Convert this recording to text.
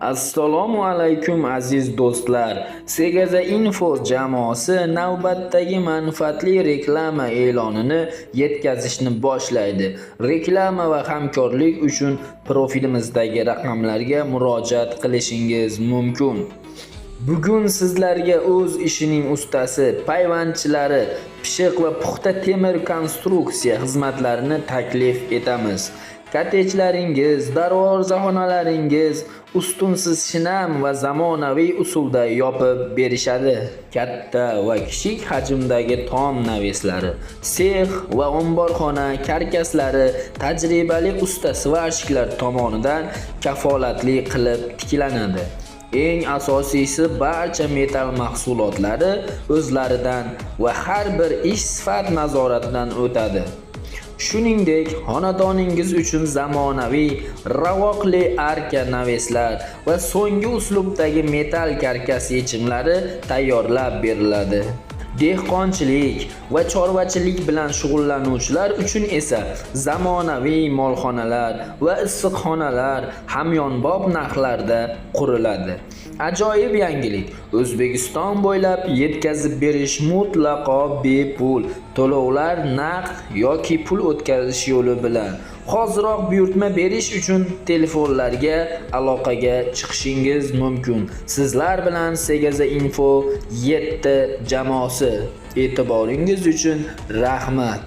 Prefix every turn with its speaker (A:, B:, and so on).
A: Assalomu alaykum aziz do'stlar. Segaza Info jamoasi navbatdagi manfaatli reklama e'lonini yetkazishni boshlaydi. Reklama va hamkorlik uchun profilimizdagi raqamlarga murojaat qilishingiz mumkin. Bugun sizlarga o'z ishining ustasi, payvandchilari, pishiq va puxta temir konstruksiya xizmatlarini taklif etamiz. Kottejlaringiz, darvozahonalaringiz ustunsiz shinam va zamonaviy usulda yopib berishadi. Katta va kichik hajmdagi tom naveslari, sex va omborxona karkaslari tajribali usta svashiklar tomonidan kafolatli qilib tiklanadi. Eng asosiysi, barcha metal mahsulotlari o'zlaridan va har bir ish sifat nazoratidan o'tadi. Shuningdek, xonadoningiz uchun zamonaviy, ravoqli arka naveslar va so'nggi uslubdagi metal karkas yechimlari tayyorlab beriladi. Dehqonchilik va chorvachilik bilan shug'ullanuvchilar uchun esa zamonaviy molxonalar va issiqxonalar hamyonbop narxlarda quriladi. Ajoyib yangilik! O'zbekiston bo'ylab yetkazib berish mutlaqo bepul. To'lovlar naqd yoki pul o'tkazish yo'li bilan. Hoziroq buyurtma berish uchun telefonlarga aloqaga chiqishingiz mumkin. Sizlar bilan Segaza Info 7 jamoasi. E'tiboringiz uchun rahmat.